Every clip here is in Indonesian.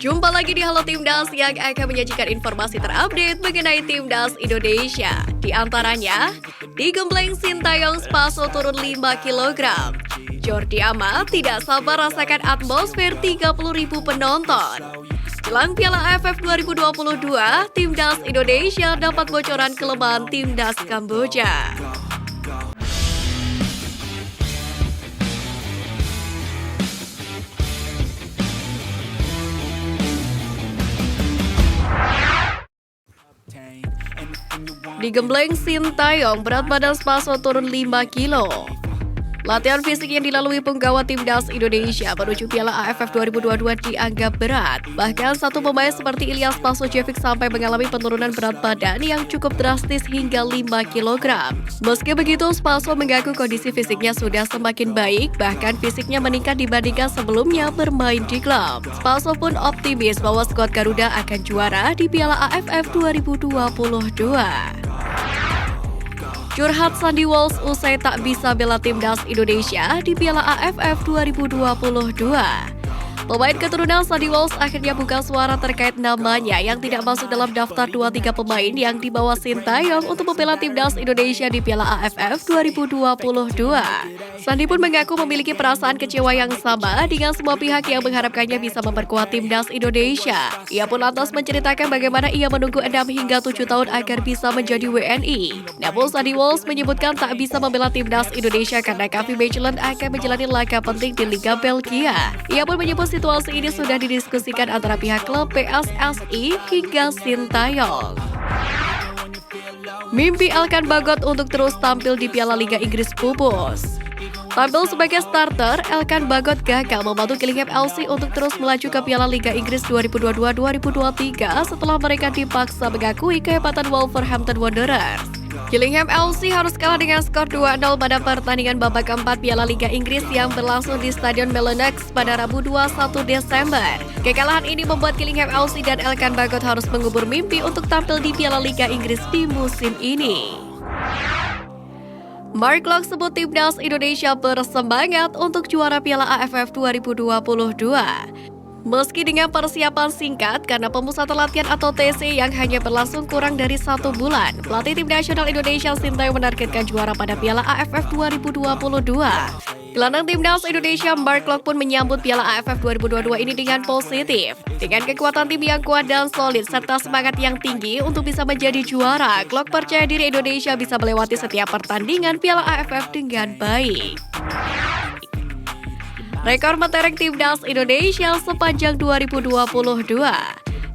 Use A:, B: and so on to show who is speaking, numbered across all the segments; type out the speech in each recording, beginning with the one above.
A: Jumpa lagi di Halo Timnas yang akan menyajikan informasi terupdate mengenai Timnas Indonesia. Di antaranya, digembleng Sintayong Spaso turun 5 kg. Jordi Amat tidak sabar rasakan atmosfer 30.000 penonton. Jelang Piala AFF 2022, Timnas Indonesia dapat bocoran kelemahan Timnas Kamboja. Digembleng Sintayong, berat badan Spaso turun 5 kilo. Latihan fisik yang dilalui penggawa Timnas Indonesia menuju Piala AFF 2022 dianggap berat. Bahkan satu pemain seperti Ilyas Spasojevic sampai mengalami penurunan berat badan yang cukup drastis hingga 5 kg. Meski begitu, Spaso mengaku kondisi fisiknya sudah semakin baik, bahkan fisiknya meningkat dibandingkan sebelumnya bermain di klub. Spaso pun optimis bahwa skuad Garuda akan juara di Piala AFF 2022. Curhat Sandy Walsh usai tak bisa bela Timnas Indonesia di Piala AFF 2022. Pemain keturunan Sandy Walsh akhirnya buka suara terkait namanya yang tidak masuk dalam daftar 2-3 pemain yang dibawa Sintayong untuk membela Timnas Indonesia di Piala AFF 2022. Sandy pun mengaku memiliki perasaan kecewa yang sama dengan semua pihak yang mengharapkannya bisa memperkuat Timnas Indonesia. Ia pun lantas menceritakan bagaimana ia menunggu 6 hingga 7 tahun agar bisa menjadi WNI. Namun Sandy Walsh menyebutkan tak bisa membela Timnas Indonesia karena Kevin Mechelen akan menjalani laga penting di Liga Belgia. Ia pun menyebut situasi ini sudah didiskusikan antara pihak klub PSSI hingga Sintayong. Mimpi Elkan Bagot untuk terus tampil di Piala Liga Inggris pupus. Tampil sebagai starter, Elkan Bagot gagal membantu Gillingham FC untuk terus melaju ke Piala Liga Inggris 2022-2023 setelah mereka dipaksa mengakui kehebatan Wolverhampton Wanderers. Gillingham FC harus kalah dengan skor 2-0 pada pertandingan babak keempat Piala Liga Inggris yang berlangsung di Stadion Mellon-X pada Rabu 21 Desember. Kekalahan ini membuat Gillingham FC dan Elkan Bagot harus mengubur mimpi untuk tampil di Piala Liga Inggris di musim ini. Mark Locke sebut Timnas Indonesia bersemangat untuk juara Piala AFF 2022. Meski dengan persiapan singkat karena pemusatan latihan atau TC yang hanya berlangsung kurang dari 1 bulan, pelatih tim nasional Indonesia Sintayong menargetkan juara pada Piala AFF 2022. Gelandang Timnas Indonesia Mark Locke pun menyambut Piala AFF 2022 ini dengan positif. Dengan kekuatan tim yang kuat dan solid serta semangat yang tinggi untuk bisa menjadi juara, Locke percaya diri Indonesia bisa melewati setiap pertandingan Piala AFF dengan baik. Rekor mentereng Timnas Indonesia sepanjang 2022.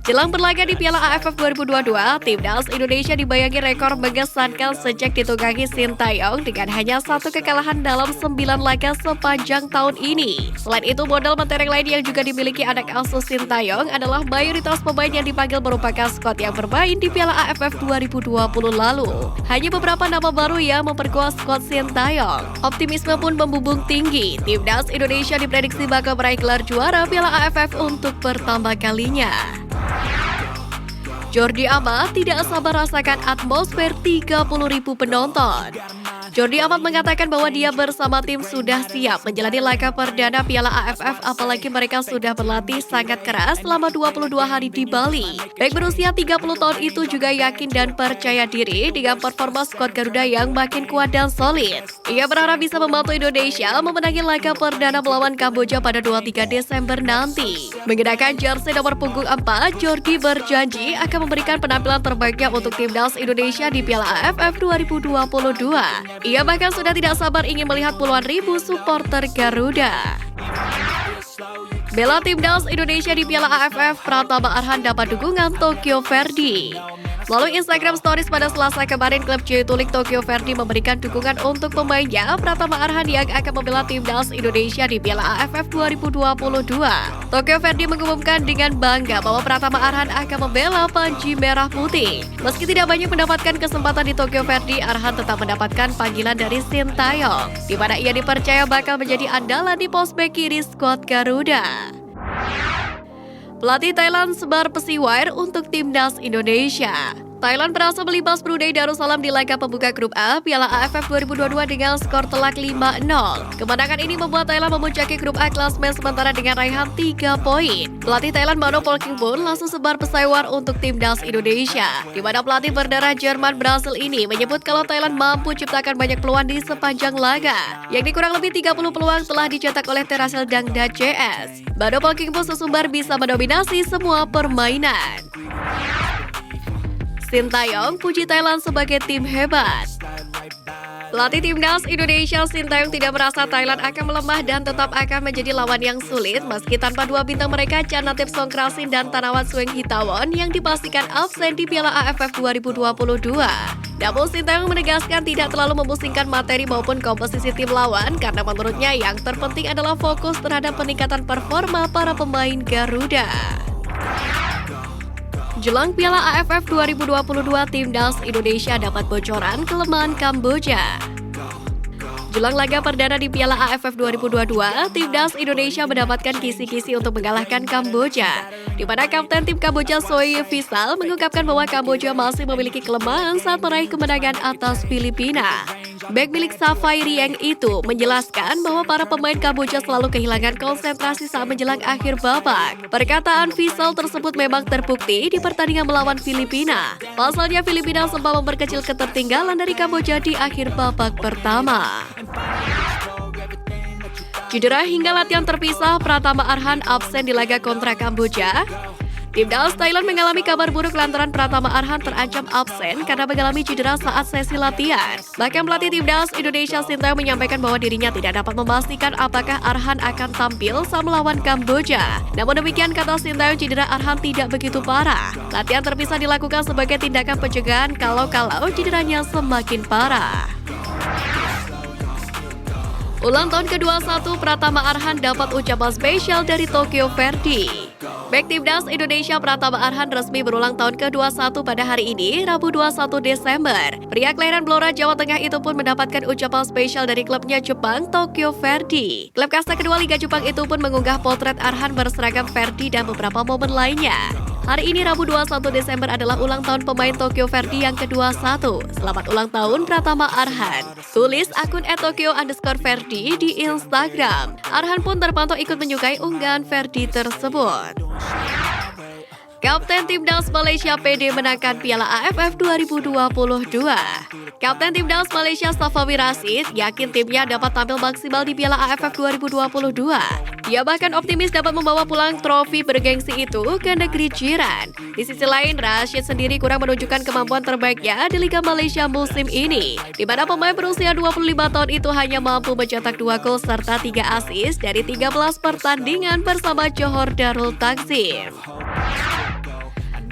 A: Jelang berlaga di Piala AFF 2022, Timnas Indonesia dibayangi rekor mengesankan sejak ditunggangi Sintayong dengan hanya 1 kekalahan dalam 9 laga sepanjang tahun ini. Selain itu, modal mentereng lain yang juga dimiliki anak asuh Sintayong adalah mayoritas pemain yang dipanggil merupakan skuad yang bermain di Piala AFF 2020 lalu. Hanya beberapa nama baru yang memperkuat skuad Sintayong. Optimisme pun membumbung tinggi. Timnas Indonesia diprediksi bakal meraih gelar juara Piala AFF untuk pertama kalinya. Jordi Amat tidak sabar rasakan atmosfer 30.000 penonton. Jordi Amat mengatakan bahwa dia bersama tim sudah siap menjalani laga perdana Piala AFF, apalagi mereka sudah berlatih sangat keras selama 22 hari di Bali. Baik berusia 30 tahun itu juga yakin dan percaya diri dengan performa skuad Garuda yang makin kuat dan solid. Ia berharap bisa membantu Indonesia memenangi laga perdana melawan Kamboja pada 23 Desember nanti. Mengenakan jersey nomor punggung 4, Jordi berjanji akan memberikan penampilan terbaiknya untuk Timnas Indonesia di Piala AFF 2022. Ia bahkan sudah tidak sabar ingin melihat puluhan ribu supporter Garuda. Bela Timnas Indonesia di Piala AFF, Pratama Arhan dapat dukungan Tokyo Verdy. Melalui Instagram Stories pada Selasa kemarin, klub Ciutulik Tokyo Verdy memberikan dukungan untuk pemainnya Pratama Arhan yang akan membela Timnas Indonesia di Piala AFF 2022. Tokyo Verdy mengumumkan dengan bangga bahwa Pratama Arhan akan membela Panji Merah Putih. Meski tidak banyak mendapatkan kesempatan di Tokyo Verdy, Arhan tetap mendapatkan panggilan dari Sintayong, di mana ia dipercaya bakal menjadi andalan di pos bek kiri skuad Garuda. Pelatih Thailand sebar pesiwir untuk Timnas Indonesia. Thailand berhasil melibas Brunei Darussalam di laga pembuka grup A Piala AFF 2022 dengan skor telak 5-0. Kemenangan ini membuat Thailand memuncaki grup A klasmen sementara dengan raihan 3 poin. Pelatih Thailand Mano Polking pun langsung sebar pesawar untuk timnas Indonesia, di mana pelatih berdarah Jerman Brasil ini menyebut kalau Thailand mampu ciptakan banyak peluang di sepanjang laga, yakni kurang lebih 30 peluang telah dicetak oleh Terasil Dangda CS. Mano Polking pun sesumbar bisa mendominasi semua permainan. Sintayong puji Thailand sebagai tim hebat. Pelatih timnas Indonesia Sintayong tidak merasa Thailand akan melemah dan tetap akan menjadi lawan yang sulit meski tanpa dua bintang mereka Chanatip Songkrasin dan Tanawan Sueng Hitawon yang dipastikan absen di Piala AFF 2022. Namun Sintayong menegaskan tidak terlalu memusingkan materi maupun komposisi tim lawan karena menurutnya yang terpenting adalah fokus terhadap peningkatan performa para pemain Garuda. Jelang Piala AFF 2022, timnas Indonesia dapat bocoran kelemahan Kamboja. Jelang laga perdana di Piala AFF 2022, timnas Indonesia mendapatkan kisi-kisi untuk mengalahkan Kamboja, di mana kapten tim Kamboja Soe Visal mengungkapkan bahwa Kamboja masih memiliki kelemahan saat meraih kemenangan atas Filipina. Bek milik Safai Rieng itu menjelaskan bahwa para pemain Kamboja selalu kehilangan konsentrasi saat menjelang akhir babak. Perkataan Visal tersebut memang terbukti di pertandingan melawan Filipina. Pasalnya Filipina sempat memperkecil ketertinggalan dari Kamboja di akhir babak pertama. Cedera hingga latihan terpisah, Pratama Arhan absen di laga kontra Kamboja. Timnas Thailand mengalami kabar buruk lantaran Pratama Arhan terancam absen karena mengalami cedera saat sesi latihan. Bahkan pelatih timnas Indonesia Sintayong menyampaikan bahwa dirinya tidak dapat memastikan apakah Arhan akan tampil saat melawan Kamboja. Namun demikian kata Sintayong, cedera Arhan tidak begitu parah. Latihan terpisah dilakukan sebagai tindakan pencegahan kalau cederanya semakin parah. Ulang tahun ke-21 Pratama Arhan dapat ucapan spesial dari Tokyo Verde. Bek timnas Indonesia Pratama Arhan resmi berulang tahun ke-21 pada hari ini, Rabu 21 Desember. Pria kelahiran Blora, Jawa Tengah itu pun mendapatkan ucapan spesial dari klubnya Jepang, Tokyo Verde. Klub kasta kedua Liga Jepang itu pun mengunggah potret Arhan berseragam Verde dan beberapa momen lainnya. Hari ini Rabu 21 Desember adalah ulang tahun pemain Tokyo Verde yang ke-21. Selamat ulang tahun Pratama Arhan. Tulis akun @tokyo_verde di Instagram. Arhan pun terpantau ikut menyukai unggahan Verde tersebut. Kapten Timnas Malaysia PD menangkan Piala AFF 2022. Kapten Timnas Malaysia Safawi Rashid yakin timnya dapat tampil maksimal di Piala AFF 2022. Dia bahkan optimis dapat membawa pulang trofi bergengsi itu ke negeri jiran. Di sisi lain, Rashid sendiri kurang menunjukkan kemampuan terbaiknya di Liga Malaysia musim ini, di mana pemain berusia 25 tahun itu hanya mampu mencetak 2 gol serta 3 assist dari 13 pertandingan bersama Johor Darul Takzim.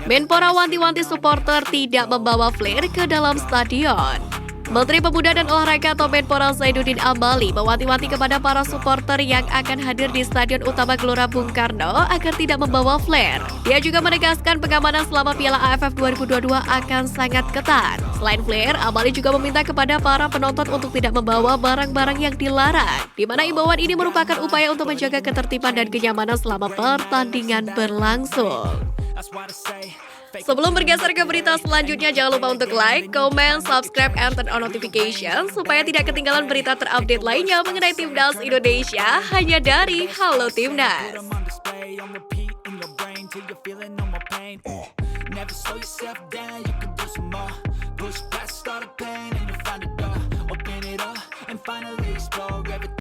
A: Menpora wanti-wanti supporter tidak membawa flare ke dalam stadion. Menteri Pemuda dan Olahraga atau Menpora Zainuddin Amali mewanti-wanti kepada para supporter yang akan hadir di Stadion Utama Gelora Bung Karno agar tidak membawa flare. Dia juga menegaskan pengamanan selama Piala AFF 2022 akan sangat ketat. Selain flare, Amali juga meminta kepada para penonton untuk tidak membawa barang-barang yang dilarang, di mana imbauan ini merupakan upaya untuk menjaga ketertiban dan kenyamanan selama pertandingan berlangsung. Sebelum bergeser ke berita selanjutnya, jangan lupa untuk like, comment, subscribe, and turn on notification supaya tidak ketinggalan berita terupdate lainnya mengenai Timnas Indonesia hanya dari Halo Timnas. Never slow yourself down.